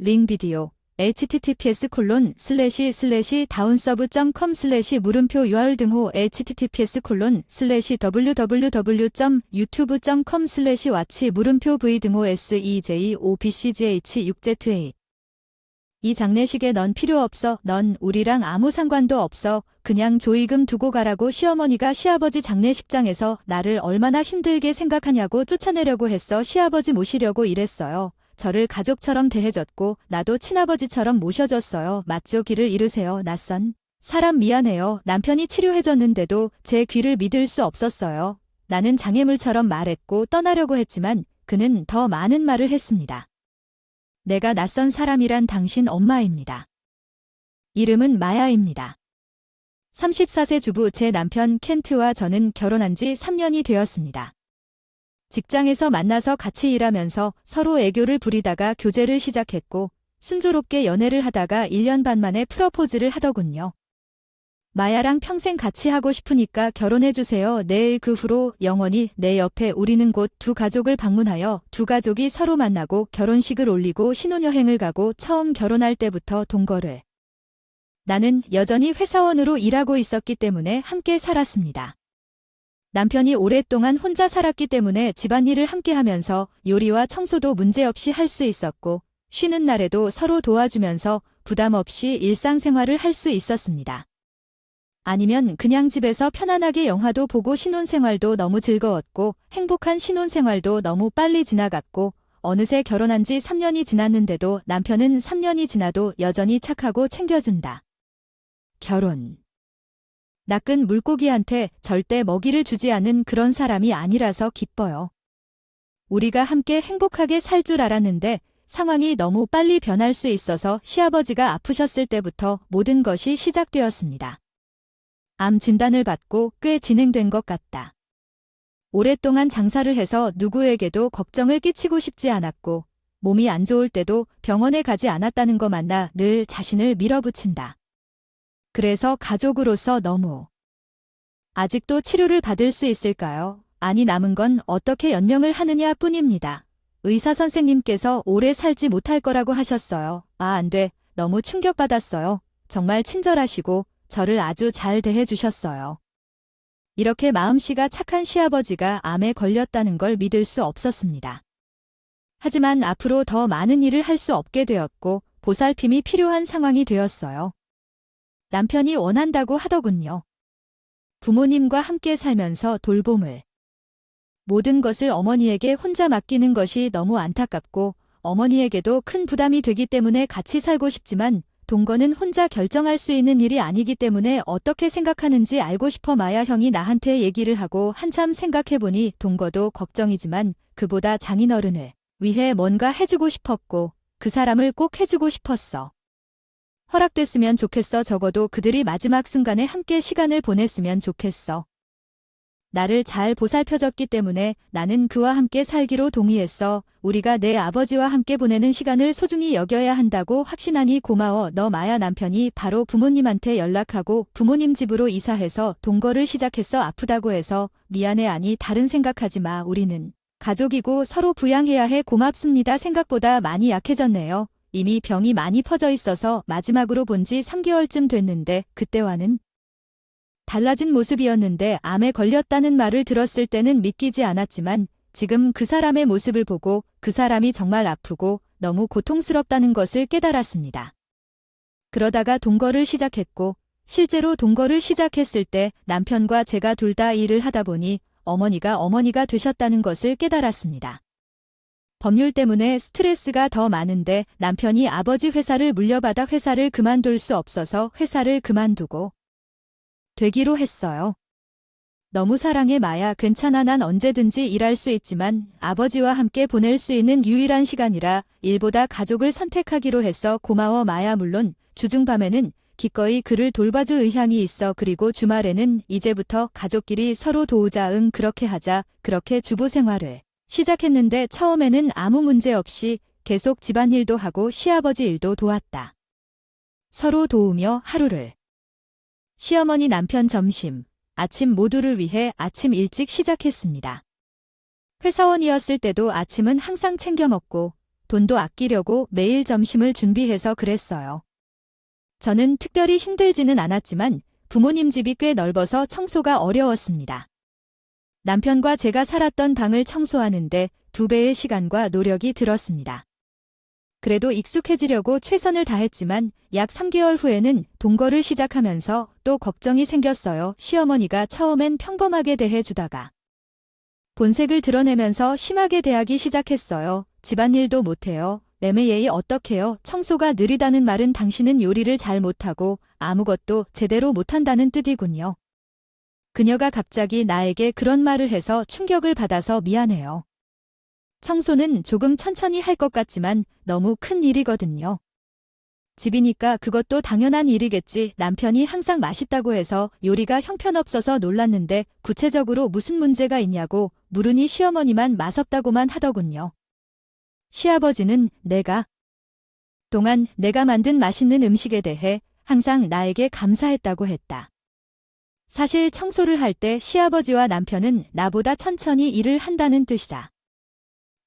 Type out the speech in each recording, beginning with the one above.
링 비디오 https://다운서브.com/ 물음표 URL https://www.youtube.com/watch 물음표 v SEJ5BCGH6Z8 이 장례식에 넌 필요 없어. 넌 우리랑 아무 상관도 없어. 그냥 조의금 두고 가라고 시어머니가 시아버지 장례식장에서 나를 얼마나 힘들게 생각하냐고 쫓아내려고 했어. 시아버지 모시려고 이랬어요. 저를 가족처럼 대해줬고 나도 친아버지처럼 모셔줬어요. 맞죠? 길을 잃으세요. 낯선 사람 미안해요. 남편이 치료해줬는데도 제 귀를 믿을 수 없었어요. 나는 장애물처럼 말했고 떠나려고 했지만 그는 더 많은 말을 했습니다. 내가 낯선 사람이란 당신 엄마입니다. 이름은 마야입니다. 34세 주부 제 남편 켄트와 저는 결혼한 지 3년이 되었습니다. 직장에서 만나서 같이 일하면서 서로 애교를 부리다가 교제를 시작했고 순조롭게 연애를 하다가 1년 반 만에 프러포즈를 하더군요. 마야랑 평생 같이 하고 싶으니까 결혼해주세요. 내일 그 후로 영원히 내 옆에 우리는 곧 두 가족을 방문하여 두 가족이 서로 만나고 결혼식을 올리고 신혼여행을 가고 처음 결혼할 때부터 동거를. 나는 여전히 회사원으로 일하고 있었기 때문에 함께 살았습니다. 남편이 오랫동안 혼자 살았기 때문에 집안일을 함께 하면서 요리와 청소도 문제없이 할 수 있었고 쉬는 날에도 서로 도와주면서 부담 없이 일상생활을 할 수 있었습니다. 아니면 그냥 집에서 편안하게 영화도 보고 신혼생활도 너무 즐거웠고 행복한 신혼생활도 너무 빨리 지나갔고 어느새 결혼한 지 3년이 지났는데도 남편은 3년이 지나도 여전히 착하고 챙겨준다. 결혼. 낚은 물고기한테 절대 먹이를 주지 않은 그런 사람이 아니라서 기뻐요. 우리가 함께 행복하게 살 줄 알았는데 상황이 너무 빨리 변할 수 있어서 시아버지가 아프셨을 때부터 모든 것이 시작되었습니다. 암 진단을 받고 꽤 진행된 것 같다. 오랫동안 장사를 해서 누구에게도 걱정을 끼치고 싶지 않았고 몸이 안 좋을 때도 병원에 가지 않았다는 거 만나 늘 자신을 밀어붙인다. 그래서 가족으로서 너무 아직도 치료를 받을 수 있을까요? 아니 남은 건 어떻게 연명을 하느냐 뿐입니다. 의사 선생님께서 오래 살지 못할 거라고 하셨어요. 안 돼. 너무 충격받았어요. 정말 친절하시고 저를 아주 잘 대해주셨어요. 이렇게 마음씨가 착한 시아버지가 암에 걸렸다는 걸 믿을 수 없었습니다. 하지만 앞으로 더 많은 일을 할 수 없게 되었고 보살핌이 필요한 상황이 되었어요. 남편이 원한다고 하더군요. 부모님과 함께 살면서 돌봄을. 모든 것을 어머니에게 혼자 맡기는 것이 너무 안타깝고 어머니에게도 큰 부담이 되기 때문에 같이 살고 싶지만 동거는 혼자 결정할 수 있는 일이 아니기 때문에 어떻게 생각하는지 알고 싶어 마야 형이 나한테 얘기를 하고 한참 생각해보니 동거도 걱정이지만 그보다 장인어른을 위해 뭔가 해주고 싶었고 그 사람을 꼭 해주고 싶었어. 허락됐으면 좋겠어. 적어도 그들이 마지막 순간에 함께 시간을 보냈으면 좋겠어. 나를 잘 보살펴줬기 때문에 나는 그와 함께 살기로 동의했어. 우리가 내 아버지와 함께 보내는 시간을 소중히 여겨야 한다고 확신하니 고마워. 너 마야. 남편이 바로 부모님한테 연락하고 부모님 집으로 이사해서 동거를 시작했어. 아프다고 해서 미안해. 아니 다른 생각하지 마. 우리는 가족이고 서로 부양해야 해. 고맙습니다. 생각보다 많이 약해졌네요. 이미 병이 많이 퍼져 있어서 마지막으로 본 지 3개월쯤 됐는데 그때와는 달라진 모습이었는데 암에 걸렸다는 말을 들었을 때는 믿기지 않았지만 지금 그 사람의 모습을 보고 그 사람이 정말 아프고 너무 고통스럽다는 것을 깨달았습니다. 그러다가 동거를 시작했고 실제로 동거를 시작했을 때 남편과 제가 둘 다 일을 하다 보니 어머니가 되셨다는 것을 깨달았습니다. 법률 때문에 스트레스가 더 많은데 남편이 아버지 회사를 물려받아 회사를 그만둘 수 없어서 회사를 그만두고 되기로 했어요. 너무 사랑해 마야. 괜찮아. 난 언제든지 일할 수 있지만 아버지와 함께 보낼 수 있는 유일한 시간이라 일보다 가족을 선택하기로 했어. 고마워 마야. 물론 주중밤에는 기꺼이 그를 돌봐줄 의향이 있어. 그리고 주말에는 이제부터 가족끼리 서로 도우자. 응 그렇게 하자. 그렇게 주부 생활을 시작했는데 처음에는 아무 문제 없이 계속 집안일도 하고 시아버지 일도 도왔다. 서로 도우며 하루를. 시어머니 남편 점심, 아침 모두를 위해 아침 일찍 시작했습니다. 회사원이었을 때도 아침은 항상 챙겨 먹고 돈도 아끼려고 매일 점심을 준비해서 그랬어요. 저는 특별히 힘들지는 않았지만 부모님 집이 꽤 넓어서 청소가 어려웠습니다. 남편과 제가 살았던 방을 청소하는데 2배의 시간과 노력이 들었습니다. 그래도 익숙해지려고 최선을 다했지만 약 3개월 후에는 동거를 시작하면서 또 걱정이 생겼어요. 시어머니가 처음엔 평범하게 대해주다가 본색을 드러내면서 심하게 대하기 시작했어요. 집안일도 못해요. 매매예의 어떡해요. 청소가 느리다는 말은 당신은 요리를 잘 못하고 아무것도 제대로 못한다는 뜻이군요. 그녀가 갑자기 나에게 그런 말을 해서 충격을 받아서 미안해요. 청소는 조금 천천히 할 것 같지만 너무 큰 일이거든요. 집이니까 그것도 당연한 일이겠지. 남편이 항상 맛있다고 해서 요리가 형편없어서 놀랐는데 구체적으로 무슨 문제가 있냐고 물으니 시어머니만 맛없다고만 하더군요. 시아버지는 동안 내가 만든 맛있는 음식에 대해 항상 나에게 감사했다고 했다. 사실 청소를 할 때 시아버지와 남편은 나보다 천천히 일을 한다는 뜻이다.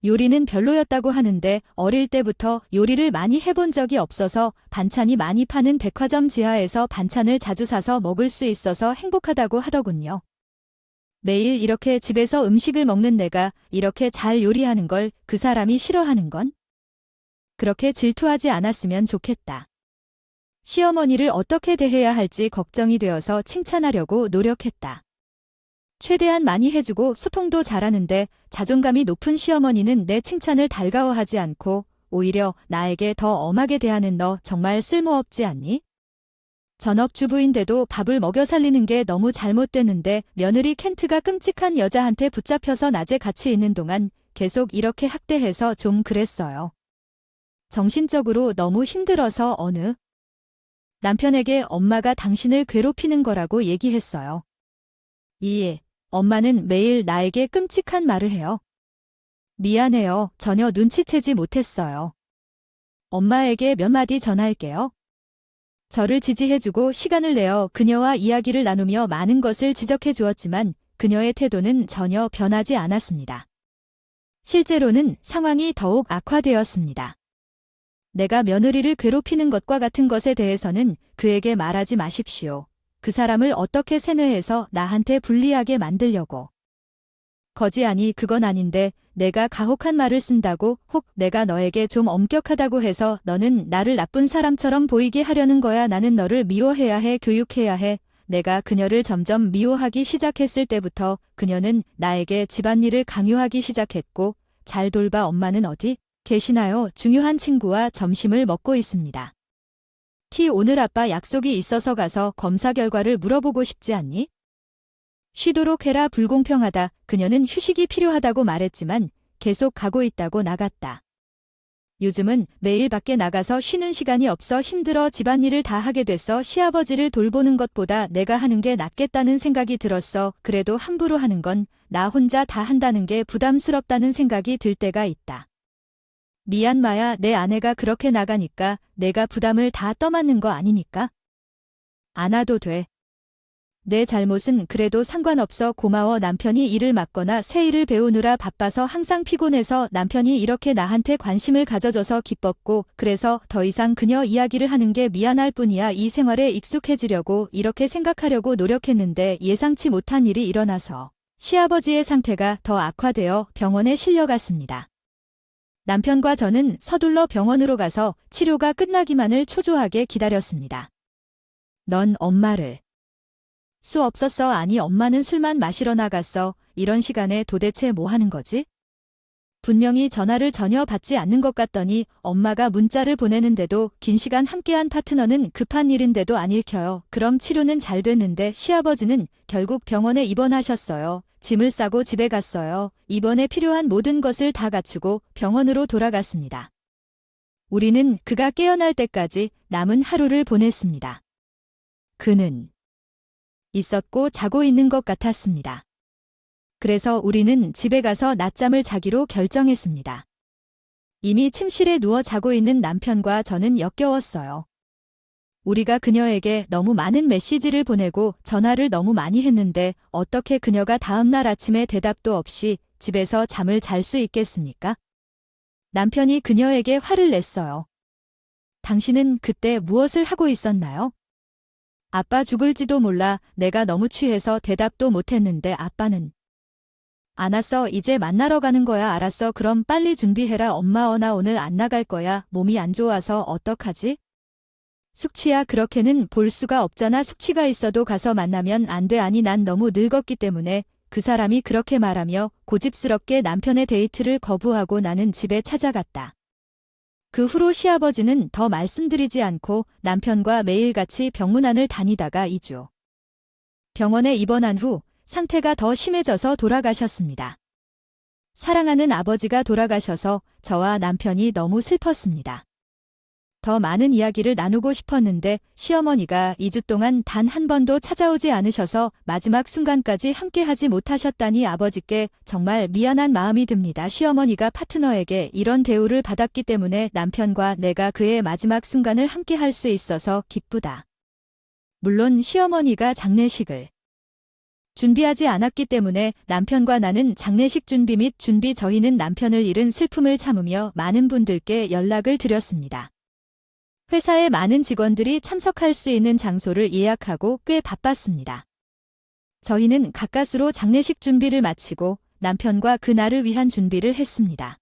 요리는 별로였다고 하는데 어릴 때부터 요리를 많이 해본 적이 없어서 반찬이 많이 파는 백화점 지하에서 반찬을 자주 사서 먹을 수 있어서 행복하다고 하더군요. 매일 이렇게 집에서 음식을 먹는 내가 이렇게 잘 요리하는 걸 그 사람이 싫어하는 건? 그렇게 질투하지 않았으면 좋겠다. 시어머니를 어떻게 대해야 할지 걱정이 되어서 칭찬하려고 노력했다. 최대한 많이 해주고 소통도 잘하는데 자존감이 높은 시어머니는 내 칭찬을 달가워하지 않고 오히려 나에게 더 엄하게 대하는 너 정말 쓸모없지 않니? 전업주부인데도 밥을 먹여 살리는 게 너무 잘못됐는데 며느리 켄트가 끔찍한 여자한테 붙잡혀서 낮에 같이 있는 동안 계속 이렇게 학대해서 좀 그랬어요. 정신적으로 너무 힘들어서 남편에게 엄마가 당신을 괴롭히는 거라고 얘기했어요. 엄마는 매일 나에게 끔찍한 말을 해요. 미안해요. 전혀 눈치채지 못했어요. 엄마에게 몇 마디 전할게요. 저를 지지해주고 시간을 내어 그녀와 이야기를 나누며 많은 것을 지적해 주었지만 그녀의 태도는 전혀 변하지 않았습니다. 실제로는 상황이 더욱 악화되었습니다. 내가 며느리를 괴롭히는 것과 같은 것에 대해서는 그에게 말하지 마십시오. 그 사람을 어떻게 세뇌해서 나한테 불리하게 만들려고. 거지아니 그건 아닌데 내가 가혹한 말을 쓴다고 혹 내가 너에게 좀 엄격하다고 해서 너는 나를 나쁜 사람처럼 보이게 하려는 거야. 나는 너를 미워해야 해, 교육해야 해. 내가 그녀를 점점 미워하기 시작했을 때부터 그녀는 나에게 집안일을 강요하기 시작했고 잘 돌봐 엄마는 어디 계시나요? 중요한 친구와 점심을 먹고 있습니다. 오늘 아빠 약속이 있어서 가서 검사 결과를 물어보고 싶지 않니? 쉬도록 해라. 불공평하다. 그녀는 휴식이 필요하다고 말했지만 계속 가고 있다고 나갔다. 요즘은 매일 밖에 나가서 쉬는 시간이 없어 힘들어 집안일을 다 하게 됐어. 시아버지를 돌보는 것보다 내가 하는 게 낫겠다는 생각이 들었어. 그래도 함부로 하는 건 나 혼자 다 한다는 게 부담스럽다는 생각이 들 때가 있다. 미안 마야. 내 아내가 그렇게 나가니까 내가 부담을 다 떠맡는 거 아니니까. 안 와도 돼. 내 잘못은 그래도 상관없어. 고마워. 남편이 일을 맡거나 새 일을 배우느라 바빠서 항상 피곤해서 남편이 이렇게 나한테 관심을 가져줘서 기뻤고 그래서 더 이상 그녀 이야기를 하는 게 미안할 뿐이야. 이 생활에 익숙해지려고 이렇게 생각하려고 노력했는데 예상치 못한 일이 일어나서 시아버지의 상태가 더 악화되어 병원에 실려갔습니다. 남편과 저는 서둘러 병원으로 가서 치료가 끝나기만을 초조하게 기다렸습니다. 넌 엄마를 수 없었어. 아니 엄마는 술만 마시러 나갔어. 이런 시간에 도대체 뭐 하는 거지? 분명히 전화를 전혀 받지 않는 것 같더니 엄마가 문자를 보내는데도 긴 시간 함께한 파트너는 급한 일인데도 안 읽혀요. 그럼 치료는 잘 됐는데 시아버지는 결국 병원에 입원하셨어요. 짐을 싸고 집에 갔어요. 입원에 필요한 모든 것을 다 갖추고 병원으로 돌아갔습니다. 우리는 그가 깨어날 때까지 남은 하루를 보냈습니다. 그는 있었고 자고 있는 것 같았습니다. 그래서 우리는 집에 가서 낮잠을 자기로 결정했습니다. 이미 침실에 누워 자고 있는 남편과 저는 역겨웠어요. 우리가 그녀에게 너무 많은 메시지를 보내고 전화를 너무 많이 했는데 어떻게 그녀가 다음 날 아침에 대답도 없이 집에서 잠을 잘 수 있겠습니까? 남편이 그녀에게 화를 냈어요. 당신은 그때 무엇을 하고 있었나요? 아빠 죽을지도 몰라. 내가 너무 취해서 대답도 못했는데 아빠는 안 왔어. 이제 만나러 가는 거야. 알았어. 그럼 빨리 준비해라. 엄마 나 오늘 안 나갈 거야. 몸이 안 좋아서 어떡하지? 숙취야. 그렇게는 볼 수가 없잖아. 숙취가 있어도 가서 만나면 안 돼. 아니 난 너무 늙었기 때문에. 그 사람이 그렇게 말하며 고집스럽게 남편의 데이트를 거부하고 나는 집에 찾아갔다. 그 후로 시아버지는 더 말씀드리지 않고 남편과 매일같이 병문안을 다니다가 2주 병원에 입원한 후 상태가 더 심해져서 돌아가셨습니다. 사랑하는 아버지가 돌아가셔서 저와 남편이 너무 슬펐습니다. 더 많은 이야기를 나누고 싶었는데 시어머니가 2주 동안 단 한 번도 찾아오지 않으셔서 마지막 순간까지 함께하지 못하셨다니 아버지께 정말 미안한 마음이 듭니다. 시어머니가 파트너에게 이런 대우를 받았기 때문에 남편과 내가 그의 마지막 순간을 함께할 수 있어서 기쁘다. 물론 시어머니가 장례식을 준비하지 않았기 때문에 남편과 나는 장례식 준비 및 저희는 남편을 잃은 슬픔을 참으며 많은 분들께 연락을 드렸습니다. 회사의 많은 직원들이 참석할 수 있는 장소를 예약하고 꽤 바빴습니다. 저희는 가까스로 장례식 준비를 마치고 남편과 그날을 위한 준비를 했습니다.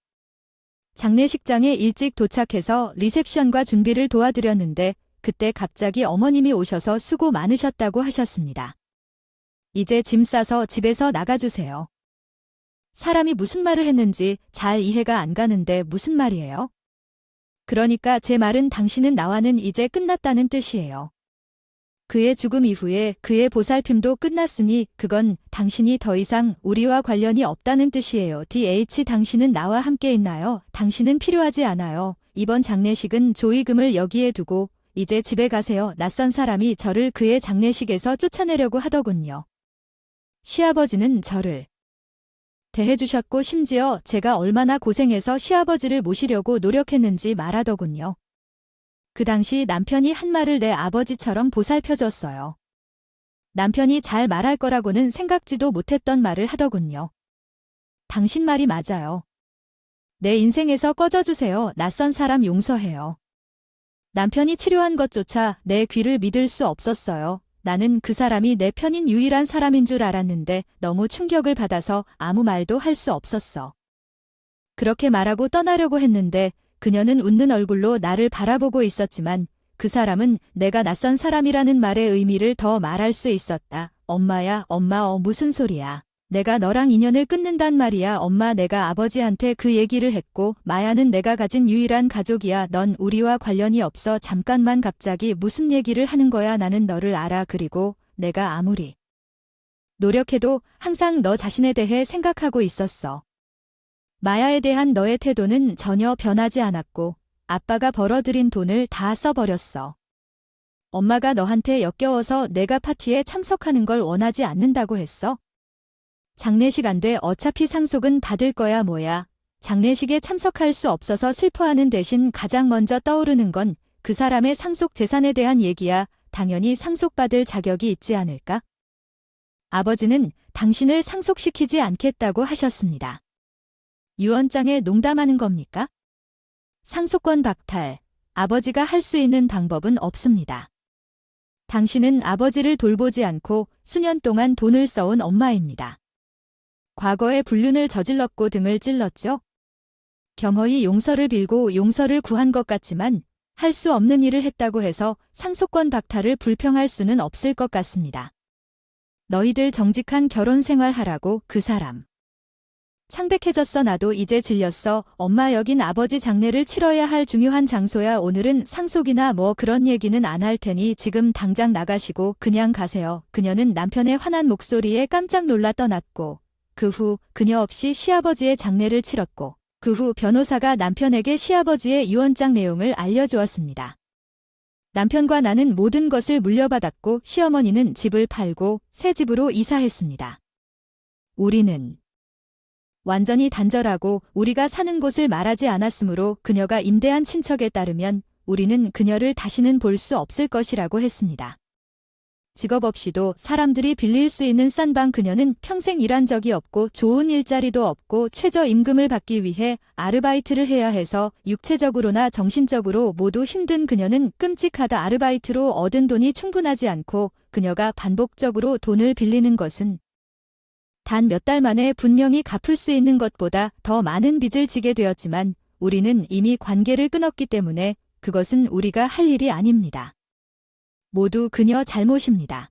장례식장에 일찍 도착해서 리셉션과 준비를 도와드렸는데 그때 갑자기 어머님이 오셔서 수고 많으셨다고 하셨습니다. 이제 짐 싸서 집에서 나가주세요. 사람이 무슨 말을 했는지 잘 이해가 안 가는데 무슨 말이에요? 그러니까 제 말은 당신은 나와는 이제 끝났다는 뜻이에요. 그의 죽음 이후에 그의 보살핌도 끝났으니 그건 당신이 더 이상 우리와 관련이 없다는 뜻이에요. 당신은 나와 함께 있나요? 당신은 필요하지 않아요. 이번 장례식은 조의금을 여기에 두고 이제 집에 가세요. 낯선 사람이 저를 그의 장례식에서 쫓아내려고 하더군요. 시아버지는 저를 대해주셨고 심지어 제가 얼마나 고생해서 시아버지를 모시려고 노력했는지 말하더군요. 그 당시 남편이 한 말을 내 아버지처럼 보살펴줬어요. 남편이 잘 말할 거라고는 생각지도 못했던 말을 하더군요. 당신 말이 맞아요. 내 인생에서 꺼져주세요. 낯선 사람 용서해요. 남편이 치료한 것조차 내 귀를 믿을 수 없었어요. 나는 그 사람이 내 편인 유일한 사람인 줄 알았는데 너무 충격을 받아서 아무 말도 할 수 없었어. 그렇게 말하고 떠나려고 했는데 그녀는 웃는 얼굴로 나를 바라보고 있었지만 그 사람은 내가 낯선 사람이라는 말의 의미를 더 말할 수 있었다. 엄마야, 엄마, 무슨 소리야. 내가 너랑 인연을 끊는단 말이야. 엄마, 내가 아버지한테 그 얘기를 했고 마야는 내가 가진 유일한 가족이야. 넌 우리와 관련이 없어. 잠깐만 갑자기 무슨 얘기를 하는 거야. 나는 너를 알아. 그리고 내가 아무리 노력해도 항상 너 자신에 대해 생각하고 있었어. 마야에 대한 너의 태도는 전혀 변하지 않았고 아빠가 벌어들인 돈을 다 써버렸어. 엄마가 너한테 역겨워서 내가 파티에 참석하는 걸 원하지 않는다고 했어. 장례식 안 돼. 어차피 상속은 받을 거야. 뭐야. 장례식에 참석할 수 없어서 슬퍼하는 대신 가장 먼저 떠오르는 건 그 사람의 상속 재산에 대한 얘기야. 당연히 상속받을 자격이 있지 않을까? 아버지는 당신을 상속시키지 않겠다고 하셨습니다. 유언장에 농담하는 겁니까? 상속권 박탈. 아버지가 할 수 있는 방법은 없습니다. 당신은 아버지를 돌보지 않고 수년 동안 돈을 써온 엄마입니다. 과거에 불륜을 저질렀고 등을 찔렀죠. 겸허히 용서를 빌고 용서를 구한 것 같지만 할 수 없는 일을 했다고 해서 상속권 박탈을 불평할 수는 없을 것 같습니다. 너희들 정직한 결혼 생활하라고 그 사람. 창백해졌어. 나도 이제 질렸어. 엄마, 여긴 아버지 장례를 치러야 할 중요한 장소야. 오늘은 상속이나 뭐 그런 얘기는 안 할 테니 지금 당장 나가시고 그냥 가세요. 그녀는 남편의 화난 목소리에 깜짝 놀라 떠났고 그 후 그녀 없이 시아버지의 장례를 치렀고 그 후 변호사가 남편에게 시아버지의 유언장 내용을 알려주었습니다. 남편과 나는 모든 것을 물려받았고 시어머니는 집을 팔고 새 집으로 이사했습니다. 우리는 완전히 단절하고 우리가 사는 곳을 말하지 않았으므로 그녀가 임대한 친척에 따르면 우리는 그녀를 다시는 볼 수 없을 것이라고 했습니다. 직업 없이도 사람들이 빌릴 수 있는 싼 방. 그녀는 평생 일한 적이 없고 좋은 일자리도 없고 최저임금을 받기 위해 아르바이트를 해야 해서 육체적으로나 정신적으로 모두 힘든 그녀는 끔찍하다. 아르바이트로 얻은 돈이 충분하지 않고 그녀가 반복적으로 돈을 빌리는 것은 단 몇 달 만에 분명히 갚을 수 있는 것보다 더 많은 빚을 지게 되었지만 우리는 이미 관계를 끊었기 때문에 그것은 우리가 할 일이 아닙니다. 모두 그녀 잘못입니다.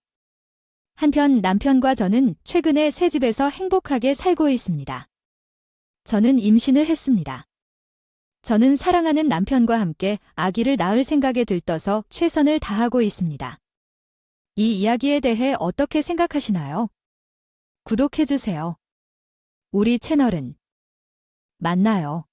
한편 남편과 저는 최근에 새 집에서 행복하게 살고 있습니다. 저는 임신을 했습니다. 저는 사랑하는 남편과 함께 아기를 낳을 생각에 들떠서 최선을 다하고 있습니다. 이 이야기에 대해 어떻게 생각하시나요? 구독해주세요. 우리 채널은 만나요.